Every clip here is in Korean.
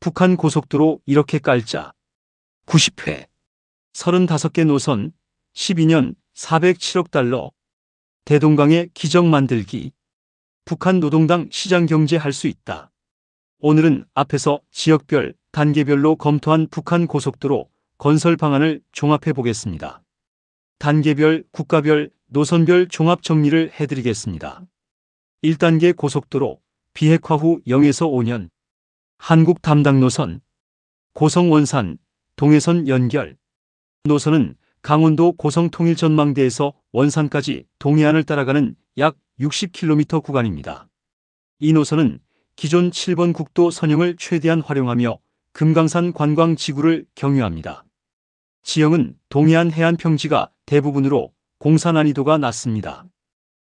북한 고속도로 이렇게 깔자. 90회. 35개 노선, 12년 407억 달러. 대동강의 기적 만들기. 북한 노동당 시장 경제 할 수 있다. 오늘은 앞에서 지역별, 단계별로 검토한 북한 고속도로 건설 방안을 종합해 보겠습니다. 단계별, 국가별, 노선별 종합 정리를 해드리겠습니다. 1단계 고속도로, 비핵화 후 0에서 5년. 한국 담당 노선, 고성 원산, 동해선 연결. 노선은 강원도 고성 통일 전망대에서 원산까지 동해안을 따라가는 약 60km 구간입니다. 이 노선은 기존 7번 국도 선형을 최대한 활용하며 금강산 관광 지구를 경유합니다. 지형은 동해안 해안 평지가 대부분으로 공사 난이도가 낮습니다.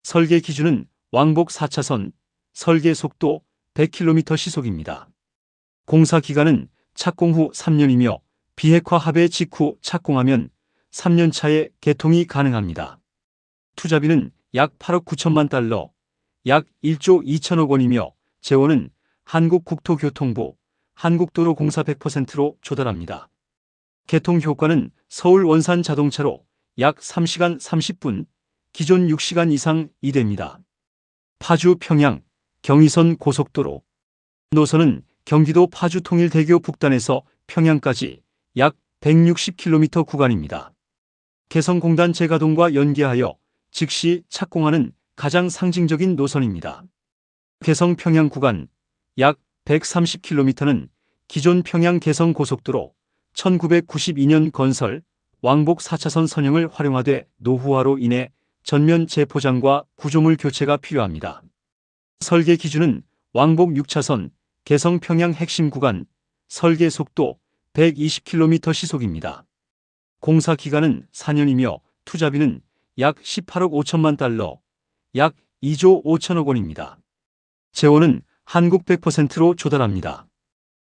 설계 기준은 왕복 4차선, 설계 속도 100km 시속입니다. 공사 기간은 착공 후 3년이며 비핵화 합의 직후 착공하면 3년 차에 개통이 가능합니다. 투자비는 약 8억 9천만 달러, 약 1조 2천억 원이며 재원은 한국국토교통부, 한국도로공사 100%로 조달합니다. 개통 효과는 서울 원산 자동차로 약 3시간 30분, 기존 6시간 이상 이됩니다. 파주 평양, 경의선 고속도로. 노선은 경기도 파주 통일대교 북단에서 평양까지 약 160km 구간입니다. 개성공단 재가동과 연계하여 즉시 착공하는 가장 상징적인 노선입니다. 개성 평양 구간 약 130km는 기존 평양 개성 고속도로 1992년 건설 왕복 4차선 선형을 활용하되 노후화로 인해 전면 재포장과 구조물 교체가 필요합니다. 설계 기준은 왕복 6차선 개성 평양 핵심 구간, 설계 속도 120km 시속입니다. 공사 기간은 4년이며 투자비는 약 18억 5천만 달러, 약 2조 5천억 원입니다. 재원은 한국 100%로 조달합니다.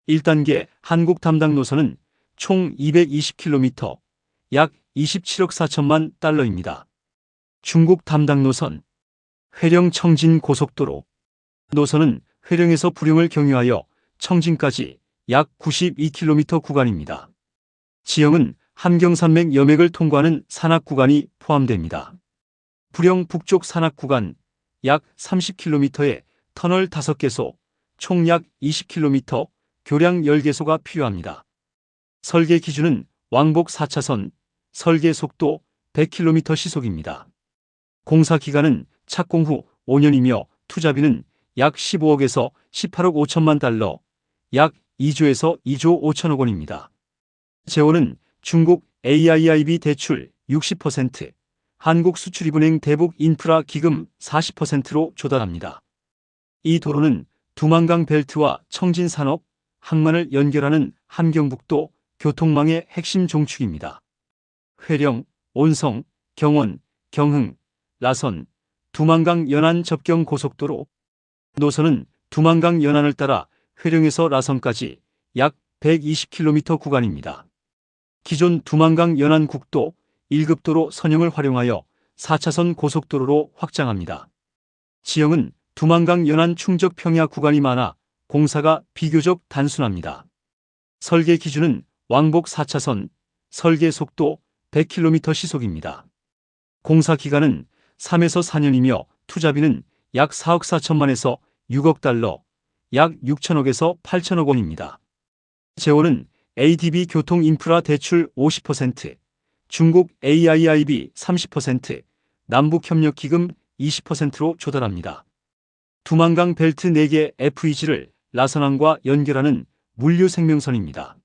1단계 한국 담당 노선은 총 220km, 약 27억 4천만 달러입니다. 중국 담당 노선, 회령 청진 고속도로. 노선은 회령에서 부령을 경유하여 청진까지 약 92km 구간입니다. 지형은 함경산맥 여맥을 통과하는 산악 구간이 포함됩니다. 부령 북쪽 산악 구간 약 30km에 터널 5개소, 총 약 20km, 교량 10개소가 필요합니다. 설계 기준은 왕복 4차선, 설계 속도 100km 시속입니다. 공사 기간은 착공 후 5년이며 투자비는 약 15억에서 18억 5천만 달러, 약 2조에서 2조 5천억 원입니다. 재원은 중국 AIIB 대출 60%, 한국수출입은행 대북인프라 기금 40%로 조달합니다. 이 도로는 두만강 벨트와 청진산업, 항만을 연결하는 함경북도 교통망의 핵심 종축입니다. 회령, 온성, 경원, 경흥, 라선, 두만강 연안 접경 고속도로. 노선은 두만강 연안을 따라 회령에서 라선까지 약 120km 구간입니다. 기존 두만강 연안 국도 1급도로 선형을 활용하여 4차선 고속도로로 확장합니다. 지형은 두만강 연안 충적 평야 구간이 많아 공사가 비교적 단순합니다. 설계 기준은 왕복 4차선, 설계 속도 100km 시속입니다. 공사 기간은 3에서 4년이며 투자비는 약 4억 4천만에서 6억 달러, 약 6천억에서 8천억 원입니다. 재원은 ADB 교통인프라 대출 50%, 중국 AIIB 30%, 남북협력기금 20%로 조달합니다. 두만강 벨트 4개 FEG를 라선항과 연결하는 물류생명선입니다.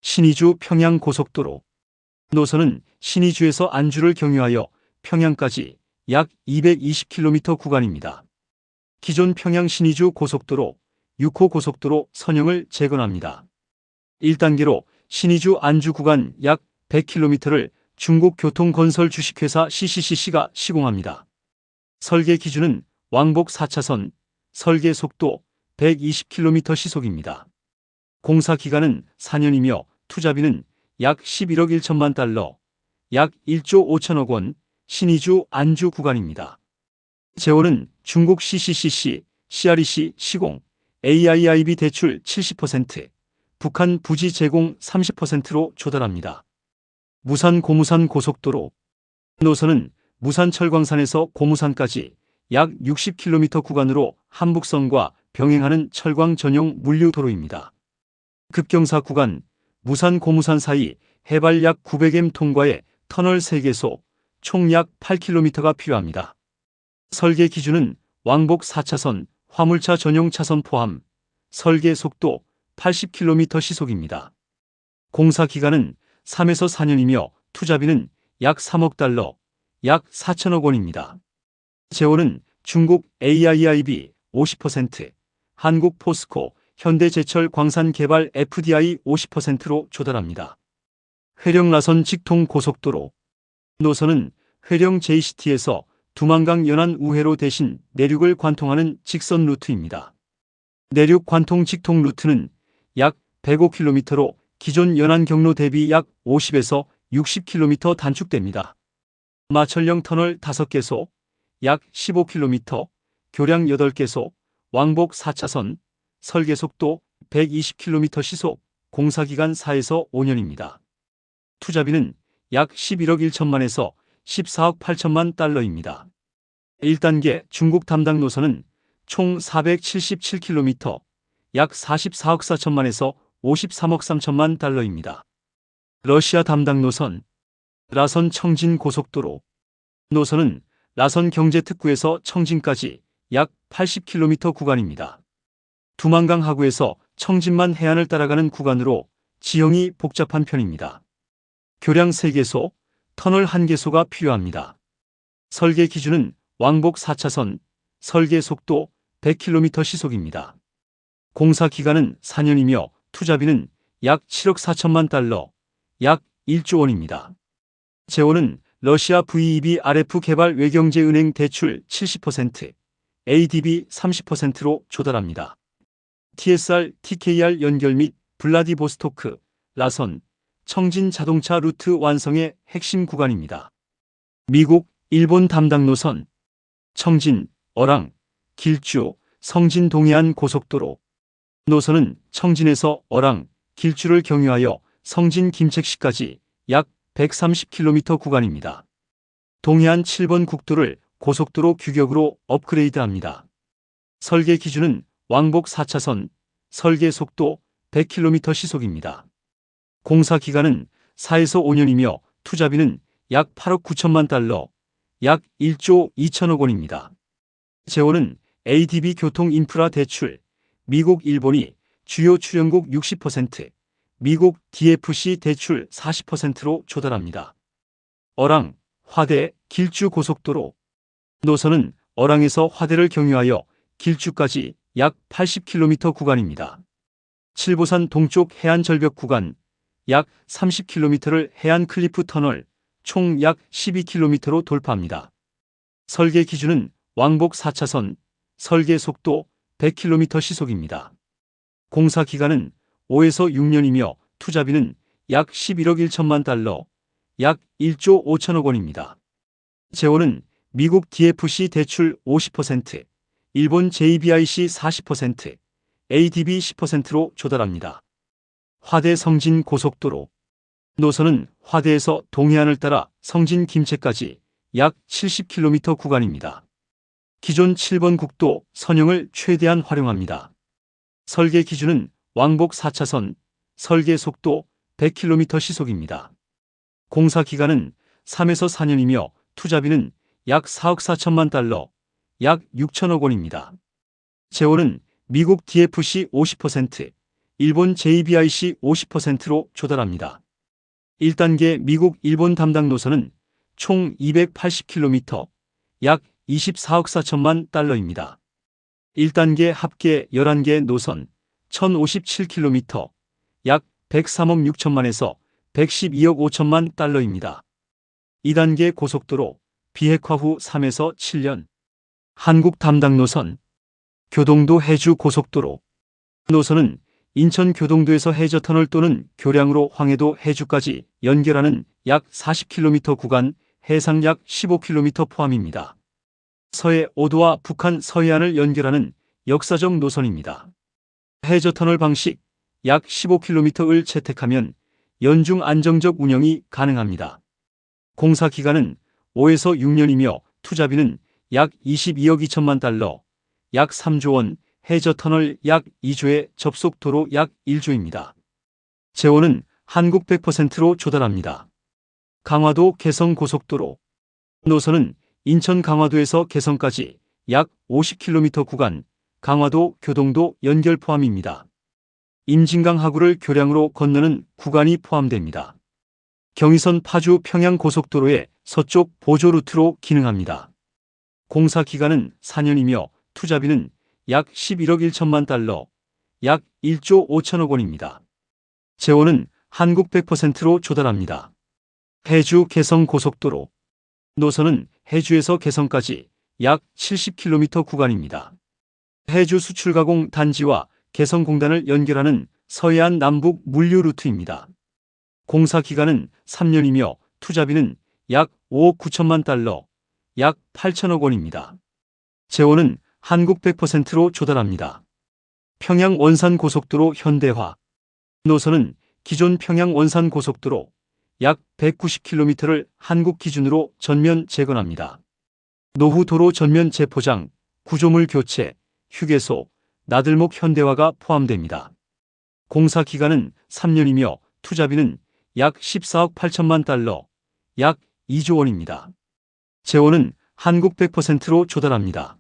신의주 평양 고속도로. 노선은 신의주에서 안주를 경유하여 평양까지 약 220km 구간입니다. 기존 평양 신의주 고속도로, 6호 고속도로 선형을 재건합니다. 1단계로 신의주 안주 구간 약 100km를 중국교통건설 주식회사 CCCC가 시공합니다. 설계 기준은 왕복 4차선, 설계 속도 120km 시속입니다. 공사 기간은 4년이며 투자비는 약 11억 1천만 달러, 약 1조 5천억 원, 신의주 안주 구간입니다. 재원은 중국 CCCC, CREC 시공, AIIB 대출 70%, 북한 부지 제공 30%로 조달합니다. 무산 고무산 고속도로 노선은 무산 철광산에서 고무산까지 약 60km 구간으로 한북선과 병행하는 철광 전용 물류도로입니다. 급경사 구간 무산 고무산 사이 해발 약 900m 통과에 터널 3개소 총 약 8km가 필요합니다. 설계 기준은 왕복 4차선 화물차 전용 차선 포함 설계 속도 80km 시속입니다. 공사 기간은 3에서 4년이며 투자비는 약 3억 달러, 약 4천억 원입니다. 재원은 중국 AIIB 50%, 한국 포스코, 현대제철 광산개발 FDI 50%로 조달합니다. 회령 라선 직통 고속도로 노선은 회령 JCT에서 두만강 연안 우회로 대신 내륙을 관통하는 직선 루트입니다. 내륙 관통 직통 루트는 약 105km로 기존 연안 경로 대비 약 50에서 60km 단축됩니다. 마천령 터널 5개소, 약 15km, 교량 8개소, 왕복 4차선, 설계 속도 120km 시속, 공사기간 4에서 5년입니다. 투자비는 약 11억 1천만에서 14억 8천만 달러입니다. 1단계 중국 담당 노선은 총 477km, 약 44억 4천만에서 53억 3천만 달러입니다. 러시아 담당 노선 라선 청진 고속도로 노선은 라선 경제특구에서 청진까지 약 80km 구간입니다. 두만강 하구에서 청진만 해안을 따라가는 구간으로 지형이 복잡한 편입니다. 교량 3개소, 터널 1개소가 필요합니다. 설계 기준은 왕복 4차선, 설계 속도 100km 시속입니다. 공사 기간은 4년이며 투자비는 약 7억 4천만 달러, 약 1조 원입니다. 재원은 러시아 VEB RF 개발 외경제은행 대출 70%, ADB 30%로 조달합니다. TSR, TKR 연결 및 블라디보스토크, 라선, 청진 자동차 루트 완성의 핵심 구간입니다. 미국, 일본 담당 노선 청진, 어랑, 길주, 성진 동해안 고속도로 노선은 청진에서 어랑, 길주를 경유하여 성진 김책시까지 약 130km 구간입니다. 동해안 7번 국도를 고속도로 규격으로 업그레이드합니다. 설계 기준은 왕복 4차선, 설계 속도 100km 시속입니다. 공사 기간은 4에서 5년이며 투자비는 약 8억 9천만 달러, 약 1조 2천억 원입니다. 재원은 ADB 교통인프라 대출, 미국 일본이 주요 출연국 60%, 미국 DFC 대출 40%로 조달합니다. 어랑, 화대, 길주 고속도로 노선은 어랑에서 화대를 경유하여 길주까지 약 80km 구간입니다. 칠보산 동쪽 해안 절벽 구간 약 30km를 해안 클리프 터널 총 약 12km로 돌파합니다. 설계 기준은 왕복 4차선, 설계 속도 100km 시속입니다. 공사 기간은 5에서 6년이며 투자비는 약 11억 1천만 달러, 약 1조 5천억 원입니다. 재원은 미국 DFC 대출 50%, 일본 JBIC 40%, ADB 10%로 조달합니다. 화대 성진 고속도로 노선은 화대에서 동해안을 따라 성진 김제까지 약 70km 구간입니다. 기존 7번 국도 선형을 최대한 활용합니다. 설계 기준은 왕복 4차선, 설계 속도 100km 시속입니다. 공사 기간은 3에서 4년이며 투자비는 약 4억 4천만 달러, 약 6천억 원입니다. 재원은 미국 DFC 50%, 일본 JBIC 50%로 조달합니다. 1단계 미국 일본 담당 노선은 총 280km, 약 24억 4천만 달러입니다. 1단계 합계 11개 노선 1057km, 약 103억 6천만에서 112억 5천만 달러입니다. 2단계 고속도로 비핵화 후 3에서 7년 한국 담당 노선 교동도 해주 고속도로 노선은 인천 교동도에서 해저터널 또는 교량으로 황해도 해주까지 연결하는 약 40km 구간 해상 약 15km 포함입니다. 서해 5도와 북한 서해안을 연결하는 역사적 노선입니다. 해저터널 방식 약 15km를 채택하면 연중 안정적 운영이 가능합니다. 공사 기간은 5에서 6년이며 투자비는 약 22억 2천만 달러, 약 3조 원, 해저 터널 약 2조에 접속도로 약 1조입니다. 재원은 한국 100%로 조달합니다. 강화도 개성 고속도로 노선은 인천 강화도에서 개성까지 약 50km 구간, 강화도 교동도 연결 포함입니다. 임진강 하구를 교량으로 건너는 구간이 포함됩니다. 경의선 파주 평양 고속도로의 서쪽 보조 루트로 기능합니다. 공사 기간은 4년이며 투자비는 약 11억 1천만 달러, 약 1조 5천억 원입니다. 재원은 한국 100%로 조달합니다. 해주 개성 고속도로 노선은 해주에서 개성까지 약 70km 구간입니다. 해주 수출가공 단지와 개성공단을 연결하는 서해안 남북 물류 루트입니다. 공사 기간은 3년이며 투자비는 약 5억 9천만 달러, 약 8천억 원입니다. 재원은 한국 100%로 조달합니다. 평양 원산 고속도로 현대화 노선은 기존 평양 원산 고속도로 약 190km를 한국 기준으로 전면 재건합니다. 노후 도로 전면 재포장, 구조물 교체, 휴게소, 나들목 현대화가 포함됩니다. 공사 기간은 3년이며 투자비는 약 14억 8천만 달러, 약 2조 원입니다. 재원은 한국 100%로 조달합니다.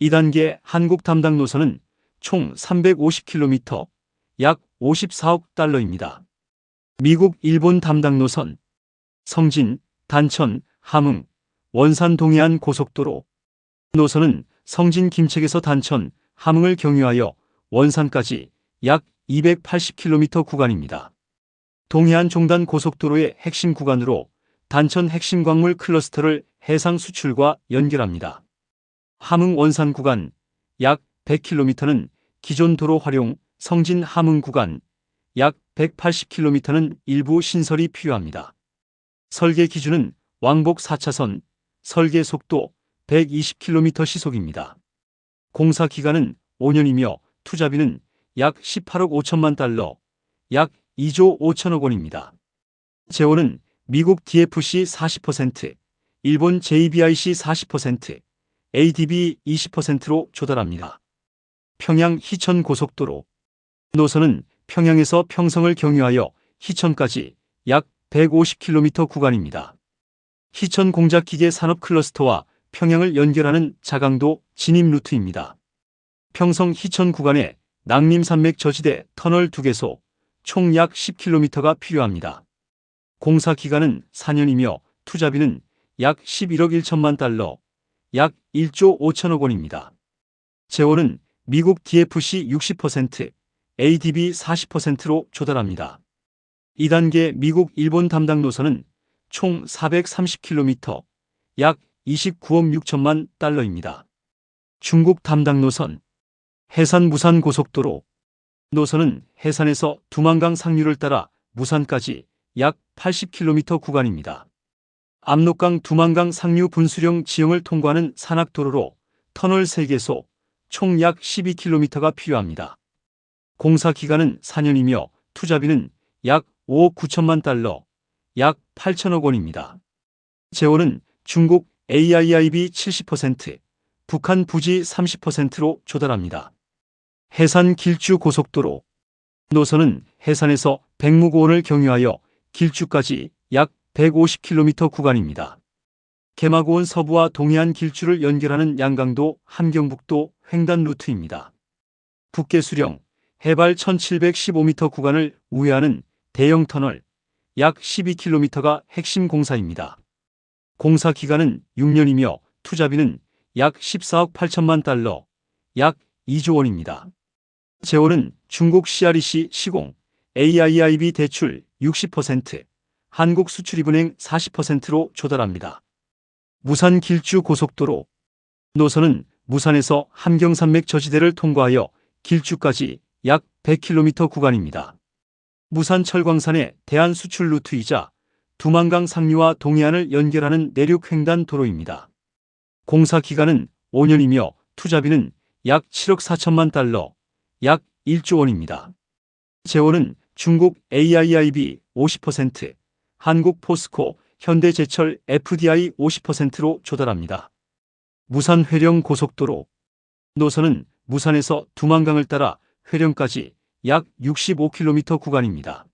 2단계 한국 담당 노선은 총 350km, 약 54억 달러입니다. 미국, 일본 담당 노선 성진, 단천, 함흥, 원산 동해안 고속도로 노선은 성진 김책에서 단천, 함흥을 경유하여 원산까지 약 280km 구간입니다. 동해안 종단 고속도로의 핵심 구간으로 단천 핵심 광물 클러스터를 해상 수출과 연결합니다. 함흥 원산 구간 약 100km는 기존 도로 활용, 성진 함흥 구간 약 180km는 일부 신설이 필요합니다. 설계 기준은 왕복 4차선, 설계 속도 120km 시속입니다. 공사 기간은 5년이며 투자비는 약 18억 5천만 달러, 약 2조 5천억 원입니다. 재원은 미국 DFC 40%, 일본 JBIC 40%, ADB 20%로 조달합니다. 평양 희천 고속도로 노선은 평양에서 평성을 경유하여 희천까지 약 150km 구간입니다. 희천 공작기계 산업 클러스터와 평양을 연결하는 자강도 진입 루트입니다. 평성 희천 구간에 낭림산맥 저지대 터널 2개소, 총 약 10km가 필요합니다. 공사 기간은 4년이며 투자비는 약 11억 1천만 달러, 약 1조 5천억 원입니다. 재원은 미국 DFC 60%, ADB 40%로 조달합니다. 2단계 미국 일본 담당 노선은 총 430km, 약 29억 6천만 달러입니다. 중국 담당 노선 해산 무산 고속도로 노선은 해산에서 두만강 상류를 따라 무산까지 약 80km 구간입니다. 압록강 두만강 상류 분수령 지형을 통과하는 산악도로로 터널 3개소, 총 약 12km가 필요합니다. 공사 기간은 4년이며 투자비는 약 5억 9천만 달러, 약 8천억 원입니다. 재원은 중국 AIIB 70%, 북한 부지 30%로 조달합니다. 해산 길주 고속도로 노선은 해산에서 백무고원을 경유하여 길주까지 약 150km 구간입니다. 개마고원 서부와 동해안 길주를 연결하는 양강도, 함경북도, 횡단 루트입니다. 북계수령, 해발 1715m 구간을 우회하는 대형 터널, 약 12km가 핵심 공사입니다. 공사 기간은 6년이며 투자비는 약 14억 8천만 달러, 약 2조 원입니다. 재원은 중국 CREC 시공, AIIB 대출 60%, 한국수출입은행 40%로 조달합니다. 무산 길주 고속도로 노선은 무산에서 함경산맥 저지대를 통과하여 길주까지 약 100km 구간입니다. 무산 철광산의 대한 수출 루트이자 두만강 상류와 동해안을 연결하는 내륙 횡단 도로입니다. 공사 기간은 5년이며 투자비는 약 7억 4천만 달러, 약 1조 원입니다. 재원은 중국 AIIB 50%, 한국 포스코, 현대제철 FDI 50%로 조달합니다. 무산 회령 고속도로 노선은 무산에서 두만강을 따라 회령까지 약 65km 구간입니다.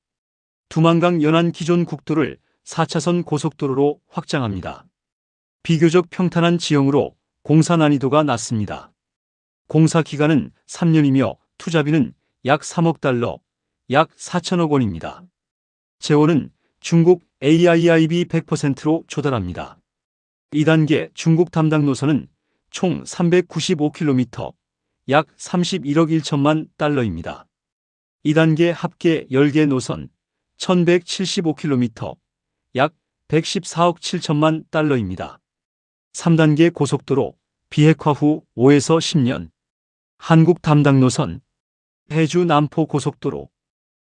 두만강 연안 기존 국도를 4차선 고속도로로 확장합니다. 비교적 평탄한 지형으로 공사 난이도가 낮습니다. 공사 기간은 3년이며 투자비는 약 3억 달러, 약 4천억 원입니다. 재원은 중국 AIIB 100%로 조달합니다. 2단계 중국 담당 노선은 총 395km, 약 31억 1천만 달러입니다. 2단계 합계 10개 노선 1175km, 약 114억 7천만 달러입니다. 3단계 고속도로 비핵화 후 5에서 10년 한국 담당 노선 해주 남포 고속도로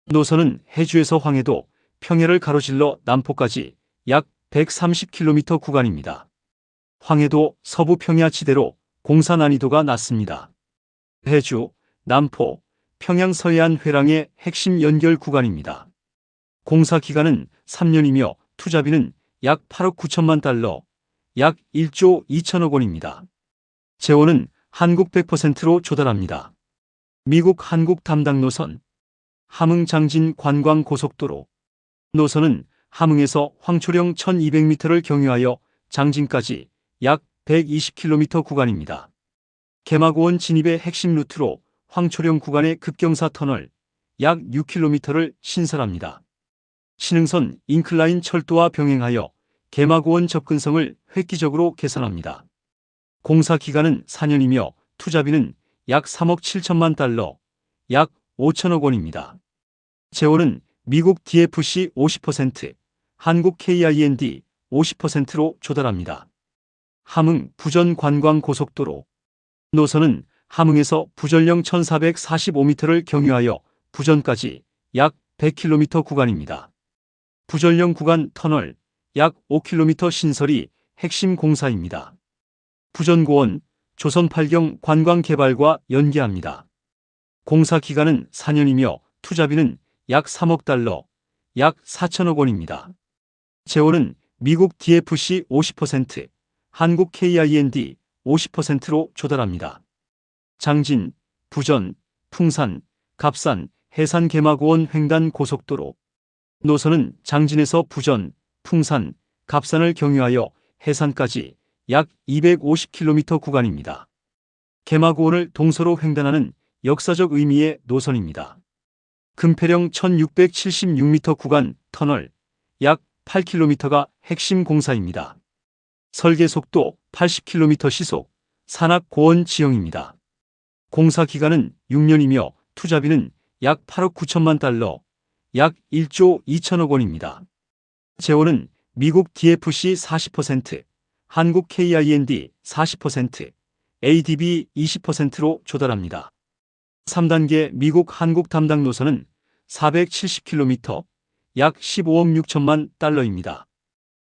노선은 해주에서 황해도, 평해를 가로질러 남포까지 약 130km 구간입니다. 황해도 서부 평야지대로 공사 난이도가 낮습니다. 해주, 남포, 평양 서해안 회랑의 핵심 연결 구간입니다. 공사 기간은 3년이며 투자비는 약 8억 9천만 달러, 약 1조 2천억 원입니다. 재원은 한국 100%로 조달합니다. 미국 한국 담당 노선 함흥 장진 관광 고속도로 노선은 함흥에서 황초령 1200m를 경유하여 장진까지 약 120km 구간입니다. 개마고원 진입의 핵심 루트로 황초령 구간의 급경사 터널 약 6km를 신설합니다. 신흥선 인클라인 철도와 병행하여 개마고원 접근성을 획기적으로 개선합니다. 공사 기간은 4년이며 투자비는 약 3억 7천만 달러, 약 5천억 원입니다. 재원은 미국 DFC 50%, 한국 KIND 50%로 조달합니다. 함흥 부전 관광 고속도로 노선은 함흥에서 부전령 1445m를 경유하여 부전까지 약 100km 구간입니다. 부전령 구간 터널 약 5km 신설이 핵심 공사입니다. 부전고원 조선 8경 관광개발과 연계합니다. 공사 기간은 4년이며 투자비는 약 3억 달러, 약 4천억 원입니다. 재원은 미국 DFC 50%, 한국 KIND 50%로 조달합니다. 장진, 부전, 풍산, 갑산, 해산 개마고원 횡단 고속도로 노선은 장진에서 부전, 풍산, 갑산을 경유하여 해산까지 약 250km 구간입니다. 개마고원을 동서로 횡단하는 역사적 의미의 노선입니다. 금폐령 1676m 구간 터널 약 8km가 핵심 공사입니다. 설계 속도 80km 시속, 산악 고원 지형입니다. 공사 기간은 6년이며 투자비는 약 8억 9천만 달러, 약 1조 2천억 원입니다. 재원은 미국 DFC 40%, 한국 KIND 40%, ADB 20%로 조달합니다. 3단계 미국 한국 담당 노선은 470km, 약 15억 6천만 달러입니다.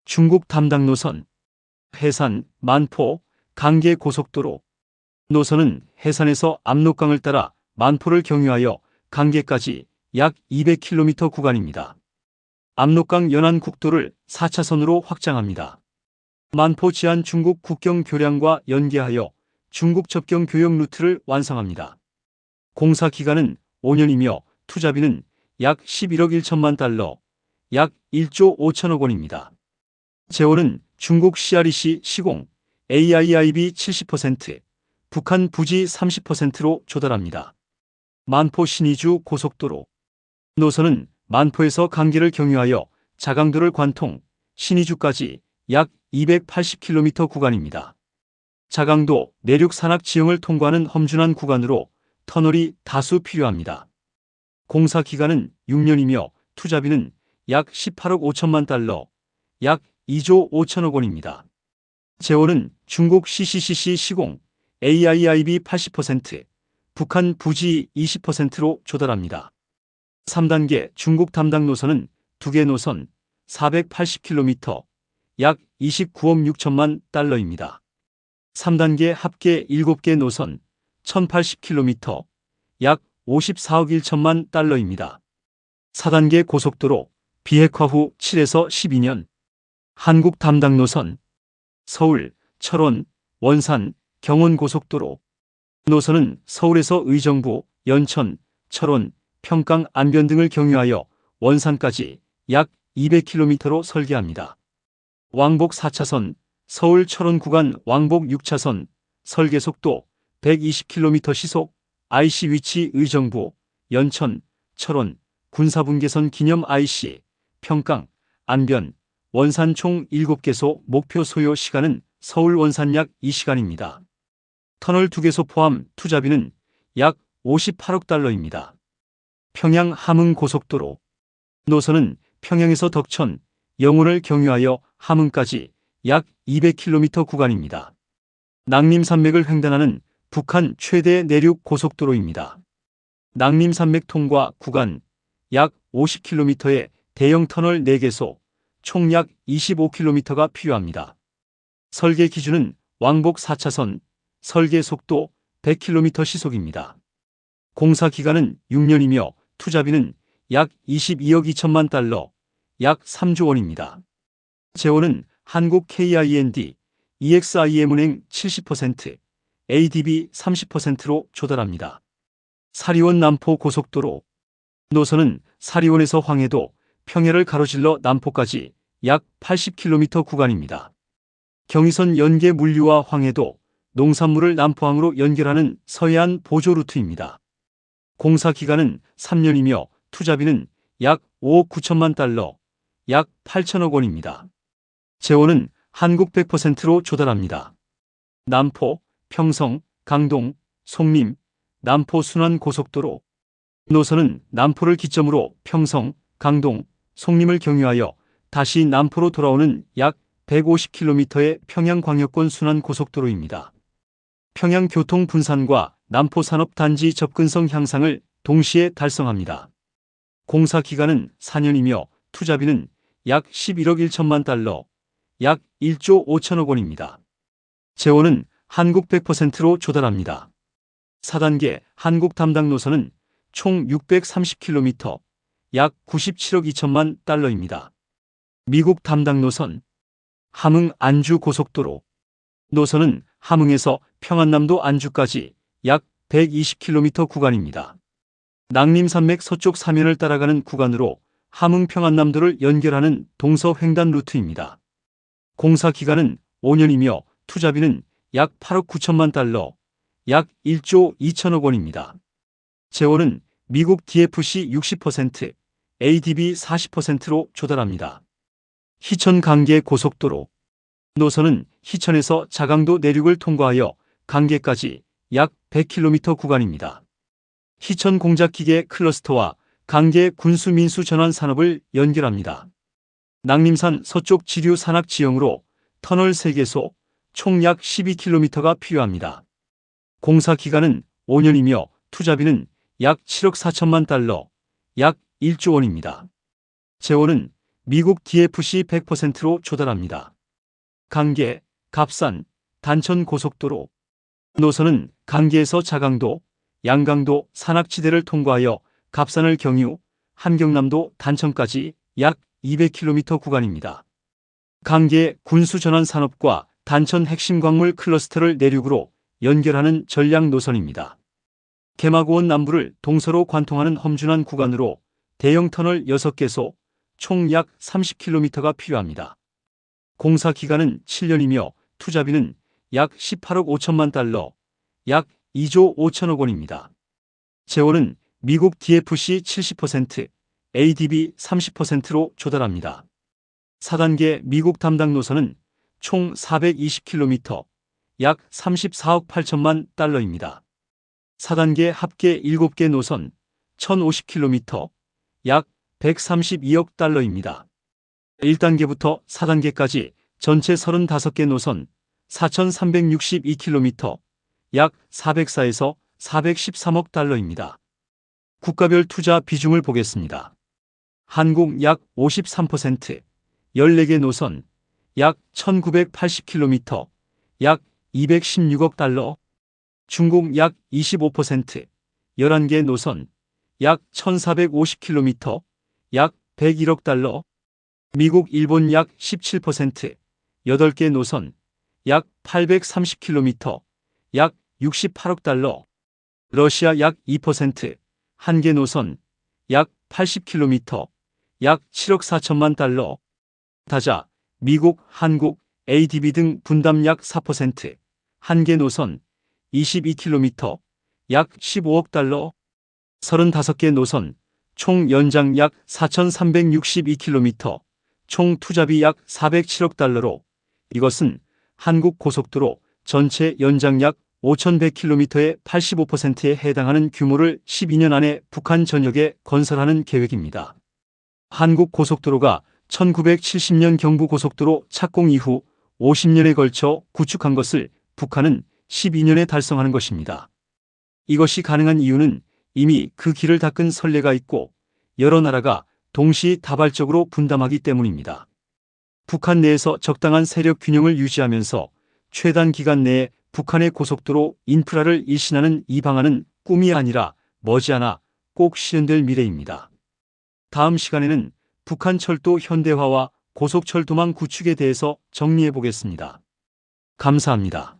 중국 담당 노선 해산, 만포, 강계 고속도로 노선은 해산에서 압록강을 따라 만포를 경유하여 강계까지 약 200km 구간입니다. 압록강 연안 국도를 4차선으로 확장합니다. 만포 지안 중국 국경 교량과 연계하여 중국 접경 교역 루트를 완성합니다. 공사 기간은 5년이며 투자비는 약 11억 1천만 달러, 약 1조 5천억 원입니다. 재원은 중국 CREC 시공, AIIB 70%, 북한 부지 30%로 조달합니다. 만포 신의주 고속도로 노선은 만포에서 강계를 경유하여 자강도를 관통, 신의주까지 약 280km 구간입니다. 자강도 내륙 산악 지형을 통과하는 험준한 구간으로 터널이 다수 필요합니다. 공사 기간은 6년이며 투자비는 약 18억 5천만 달러, 약 2조 5천억 원입니다. 재원은 중국 CCCC 시공, AIIB 80%, 북한 부지 20%로 조달합니다. 3단계 중국 담당 노선은 2개 노선 480km, 약 29억 6천만 달러입니다. 3단계 합계 7개 노선 1080km, 약 54억 1천만 달러입니다. 4단계 고속도로 비핵화 후 7에서 12년 한국 담당 노선 서울, 철원, 원산, 경원고속도로 노선은 서울에서 의정부, 연천, 철원, 평강, 안변 등을 경유하여 원산까지 약 200km로 설계합니다. 왕복 4차선 서울 철원 구간 왕복 6차선 설계속도 120km 시속 IC 위치 의정부, 연천, 철원, 군사분계선 기념 IC, 평강, 안변, 원산 총 7개소 목표 소요 시간은 서울 원산 약 2시간입니다. 터널 2개소 포함 투자비는 약 58억 달러입니다. 평양 함흥 고속도로 노선은 평양에서 덕천, 영운을 경유하여 함흥까지 약 200km 구간입니다. 낭림산맥을 횡단하는 북한 최대 내륙 고속도로입니다. 낭림산맥 통과 구간 약 50km의 대형 터널 4개소, 총 약 25km가 필요합니다. 설계 기준은 왕복 4차선, 설계 속도 100km 시속입니다. 공사 기간은 6년이며 투자비는 약 22억 2천만 달러, 약 3조 원입니다. 재원은 한국 KIND, EXIM은행 70%, ADB 30%로 조달합니다. 사리원 남포 고속도로 노선은 사리원에서 황해도, 평해를 가로질러 남포까지 약 80km 구간입니다. 경의선 연계 물류와 황해도, 농산물을 남포항으로 연결하는 서해안 보조 루트입니다. 공사 기간은 3년이며 투자비는 약 5억 9천만 달러, 약 8천억 원입니다. 재원은 한국 100%로 조달합니다. 남포, 평성, 강동, 송림, 남포 순환 고속도로 노선은 남포를 기점으로 평성, 강동, 송림을 경유하여 다시 남포로 돌아오는 약 150km의 평양광역권 순환 고속도로입니다. 평양 교통 분산과 남포 산업단지 접근성 향상을 동시에 달성합니다. 공사 기간은 4년이며 투자비는 약 11억 1천만 달러, 약 1조 5천억 원입니다. 재원은 한국 100%로 조달합니다. 4단계 한국 담당 노선은 총 630km, 약 97억 2천만 달러입니다. 미국 담당 노선 함흥 안주 고속도로 노선은 함흥에서 평안남도 안주까지 약 120km 구간입니다. 낭림산맥 서쪽 사면을 따라가는 구간으로 함흥 평안남도를 연결하는 동서횡단 루트입니다. 공사 기간은 5년이며 투자비는 약 8억 9천만 달러, 약 1조 2천억 원입니다. 재원은 미국 DFC 60%, ADB 40%로 조달합니다. 희천 강계 고속도로 노선은 희천에서 자강도 내륙을 통과하여 강계까지 약 100km 구간입니다. 희천 공작기계 클러스터와 강계 군수민수 전환 산업을 연결합니다. 낭림산 서쪽 지류 산악 지형으로 터널 3개소, 총 약 12km가 필요합니다. 공사 기간은 5년이며 투자비는 약 7억 4천만 달러, 약 1조 원입니다. 재원은 미국 DFC 100%로 조달합니다. 강계, 갑산, 단천 고속도로 노선은 강계에서 자강도, 양강도 산악지대를 통과하여 갑산을 경유, 한경남도 단천까지 약 200km 구간입니다. 강계 군수전환 산업과 단천 핵심 광물 클러스터를 내륙으로 연결하는 전략 노선입니다. 개마고원 남부를 동서로 관통하는 험준한 구간으로 대형 터널 6개소, 총 약 30km가 필요합니다. 공사 기간은 7년이며 투자비는 약 18억 5천만 달러, 약 2조 5천억 원입니다. 재원은 미국 DFC 70%, ADB 30%로 조달합니다. 4단계 미국 담당 노선은 총 420km, 약 34억 8천만 달러입니다. 4단계 합계 7개 노선 1050km, 약 132억 달러입니다. 1단계부터 4단계까지 전체 35개 노선 4362km, 약 404에서 413억 달러입니다. 국가별 투자 비중을 보겠습니다. 한국 약 53%, 14개 노선, 약 1980km, 약 216억 달러. 중국 약 25%, 11개 노선, 약 1450km, 약 101억 달러. 미국, 일본 약 17%, 8개 노선, 약 830km, 약 68억 달러. 러시아 약 2%, 1개 노선, 약 80km, 약 7억 4천만 달러. 타자, 미국, 한국, ADB 등 분담 약 4%, 1개 노선, 22km, 약 15억 달러. 35개 노선, 총 연장 약 4,362km, 총 투자비 약 407억 달러로, 이것은 한국 고속도로 전체 연장 약 5,100km의 85%에 해당하는 규모를 12년 안에 북한 전역에 건설하는 계획입니다. 한국 고속도로가 1970년 경부고속도로 착공 이후 50년에 걸쳐 구축한 것을 북한은 12년에 달성하는 것입니다. 이것이 가능한 이유는 이미 그 길을 닦은 선례가 있고 여러 나라가 동시다발적으로 분담하기 때문입니다. 북한 내에서 적당한 세력 균형을 유지하면서 최단 기간 내에 북한의 고속도로 인프라를 일신하는 이 방안은 꿈이 아니라 머지않아 꼭 실현될 미래입니다. 다음 시간에는 북한 철도 현대화와 고속철도망 구축에 대해서 정리해 보겠습니다. 감사합니다.